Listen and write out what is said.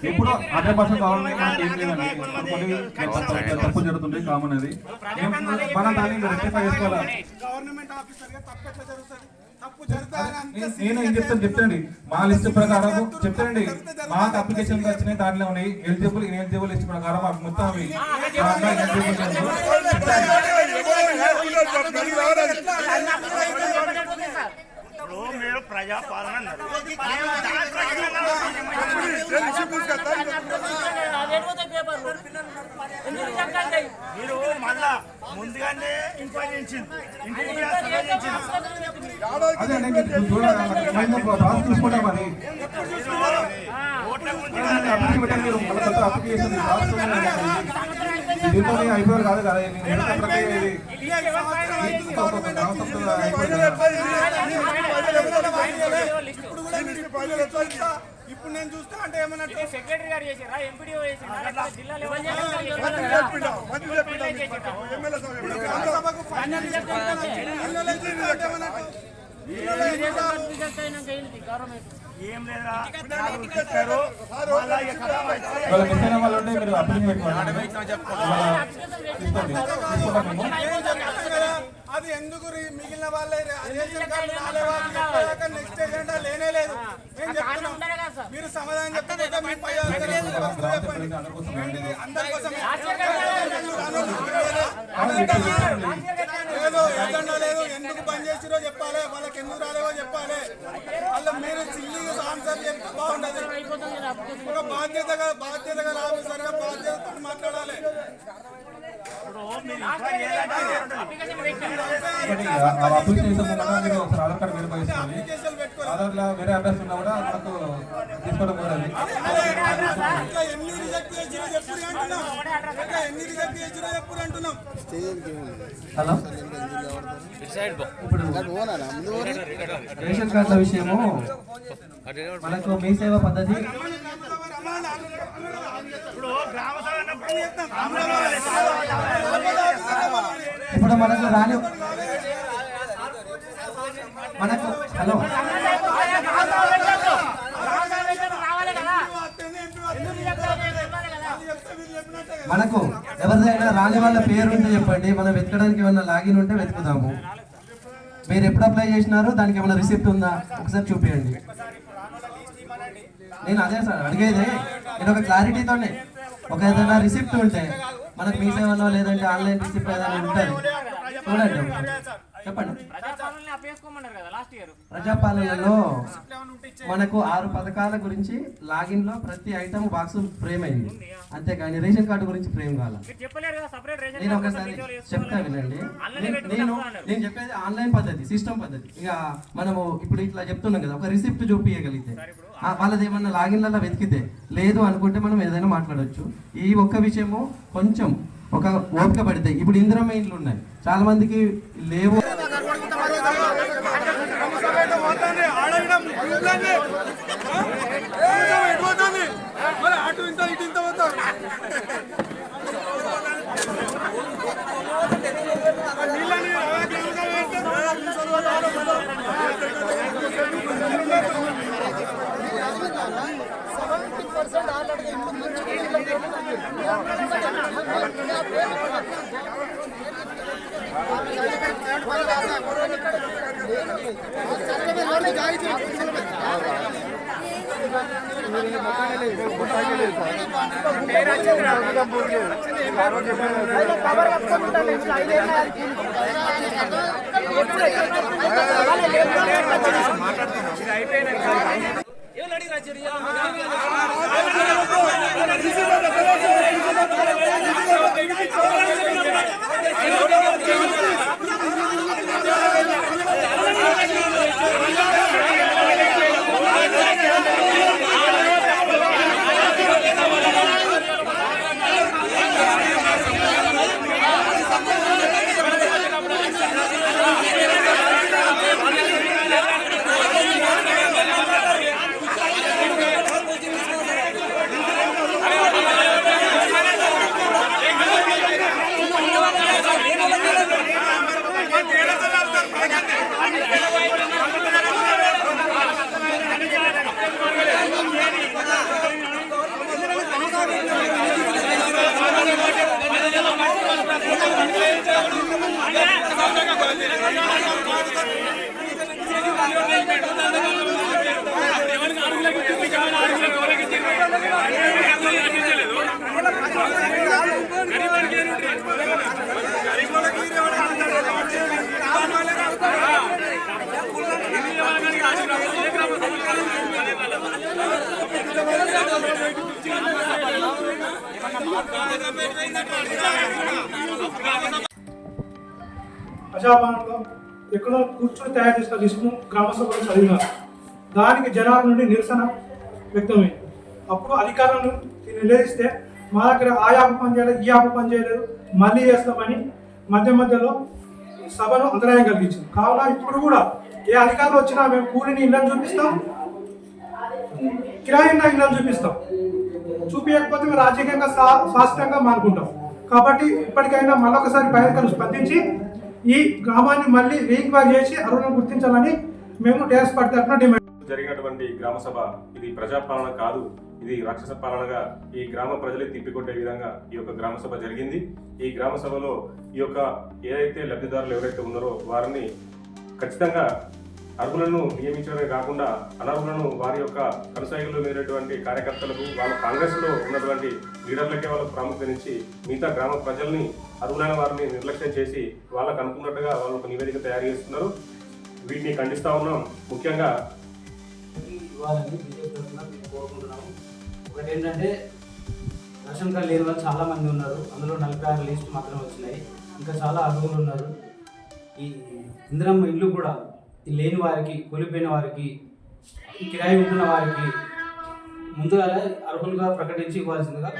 ఇప్పుడు 100% గవర్నమెంట్ ఏం లేదండి. కొన్ని తప్పు జరుగుతుంది కామన్ అది. మనం దాన్ని రెక్టిఫై చేసుకోవాలి. నేను ఏం చెప్తానండి, మా లిస్ట్ ప్రకారం చెప్తానండి, మాకు అప్లికేషన్ వచ్చినాయి, దాంట్లో ఉన్నాయి ఎలిజిబుల్ ఇన్ఎలిజిబుల్ లిస్ట్ ప్రకారం మాకు మొత్తం మీరు ప్రజాపాలన మీరు మళ్ళా ముందుగానే ఎంక్వైరీ దీంతో అయిపోయారు కాదు కదా. ఇప్పుడు నేను చూస్తా అంటే ఏమన్నా సెక్రటరీ గారు చేసారా, ఎంపీడీఓ చేసారా, జిల్లా లెవెల్ ఏం లేదా అది ఎందుకు మిగిలిన వాళ్ళే నెక్స్ట్ ఎజెండా లేనే లేదు. మీరు సమాధానం చెప్పండి. ఏదో ఎజెండా లేదు, ఎందుకు బంద్ చేసిరో చెప్పాలి, వాళ్ళకి ఎందుకు రాలేవో చెప్పాలి. అలా మీరు సిల్లీగా ఆన్సర్ చెప్తే బాగుండదు. ఒక బాధ్యతగా ఆఫీసర్గా బాధ్యతతో మాట్లాడాలి. ఆధార్ కార్డు వెరిఫై చేసుకోవాలి. ఆధార్లో వేరే అడ్రస్ ఉన్నా కూడా మనకు తీసుకోవడం కుదరదు. హలో, ఇప్పుడు రేషన్ కార్డుల విషయము మనకు మీ సేవ పద్ధతి ఇప్పుడు మనకు రాని మనకు హలో మనకు ఎవరిదైనా రాని వాళ్ళ పేరు ఉంటే చెప్పండి, మనం వెతకడానికి ఏమన్నా లాగిన్ ఉంటే వెతుకుదాము. మీరు ఎప్పుడు అప్లై చేసినారో దానికి ఏమైనా రిసిప్ట్ ఉందా ఒకసారి చూపించండి. నేను అదే సార్ అడిగేది, నేను ఒక క్లారిటీతోనే ఒక ఏదైనా రిసిప్ట్ ఉంటే మనకు మీ సేవలో లేదంటే ఆన్లైన్ రిసిప్ట్ ఏదైనా ఉంటుంది చూడండి, చెప్పండి. ప్రజాపాలనలో మనకు 6 పథకాల గురించి లాగిన్ లో ప్రతి ఐటమ్ బాక్స్ ఫ్రేమ్ అయింది, అంతేకాని రేషన్ కార్డు గురించి ఫ్రేమ్ కావాలి. నేను ఒకసారి చెప్తా వినండి. నేను చెప్పేది ఆన్లైన్ పద్ధతి, సిస్టమ్ పద్ధతి. ఇక మనము ఇప్పుడు ఇట్లా చెప్తున్నాం కదా, ఒక రిసిప్ట్ చూపించగలిగితే వాళ్ళది ఏమన్నా లాగిన్లలో వెతికితే లేదు అనుకుంటే మనం ఏదైనా మాట్లాడవచ్చు. ఈ ఒక్క విషయము కొంచెం ఒక ఓపిక పడితే, ఇప్పుడు ఇందిరమ్మ ఇండ్లు ఉన్నాయి, చాలా మందికి లేవు. ప్రజాపాలనలో ఎక్కడో కూర్చొని తయారు చేసిన లిస్టును గ్రామసభలో చదివినారు. దానికి జనాల నుండి నిరసన వ్యక్తమైంది. అప్పుడు అధికారులను నిలదీస్తే మా దగ్గర ఆ యాప్ పని చేయలేదు, ఈ యాప్ పని చేయలేదు, మళ్ళీ చేస్తామని మధ్యలో సభను అంతరాయం కలిగించింది. కావున ఇప్పుడు కూడా ఏ అధికారులు వచ్చినా మేము కూలిని ఇళ్ళని చూపిస్తాం, కిరాయి ఇళ్ళని చూపిస్తాం. చూపించకపోతే మేము రాజకీయంగా శాశ్వతంగా మానుకుంటాం. కాబట్టి ఇప్పటికైనా మళ్ళొకసారి పైన స్పందించి ఈ గ్రామాన్ని మళ్ళీ రీఎంక్వైరీ చేసి అర్హులను గుర్తించాలని మేము టీఆర్ఎస్ పార్టీ తరఫున డిమాండ్. జరిగినటువంటి గ్రామ సభ ఇది ప్రజాపాలన కాదు, ఇది రాక్షస పాలనగా ఈ గ్రామ ప్రజలే తిప్పికొట్టే విధంగా ఈ యొక్క గ్రామ సభ జరిగింది. ఈ గ్రామ సభలో ఈ యొక్క ఏదైతే లబ్ధిదారులు ఎవరైతే ఉన్నారో వారిని ఖచ్చితంగా అర్హులను నియమించడమే కాకుండా అనర్హులను వారి యొక్క కొనసాగిలో లేనటువంటి కార్యకర్తలకు వాళ్ళ కాంగ్రెస్లో ఉన్నటువంటి లీడర్లకే వాళ్ళకు ప్రాముఖ్యతనిచ్చి మిగతా గ్రామ ప్రజల్ని అర్హులైన వారిని నిర్లక్ష్యం చేసి వాళ్ళకు అనుకున్నట్టుగా వాళ్ళు ఒక నివేదిక తయారు చేస్తున్నారు. వీటిని ఖండిస్తా ఉన్నాం. ముఖ్యంగా ఇవ్వాలని బీజేపీ తరఫున మేము కోరుకుంటున్నాము. ఒకటి ఏంటంటే రేషన్ కార్డు లేని వాళ్ళు చాలా మంది ఉన్నారు. అందులో 46 లిస్టు మాత్రమే వచ్చినాయి. ఇంకా చాలా అర్హులు ఉన్నారు. ఈ ఇందిరమ్మ ఇల్లు కూడా లేని వారికి, కూలిపోయిన వారికి, కిరాయి ఉంటున్న వారికి ముందుగా అర్హులుగా ప్రకటించి ఇవ్వాల్సిందిగా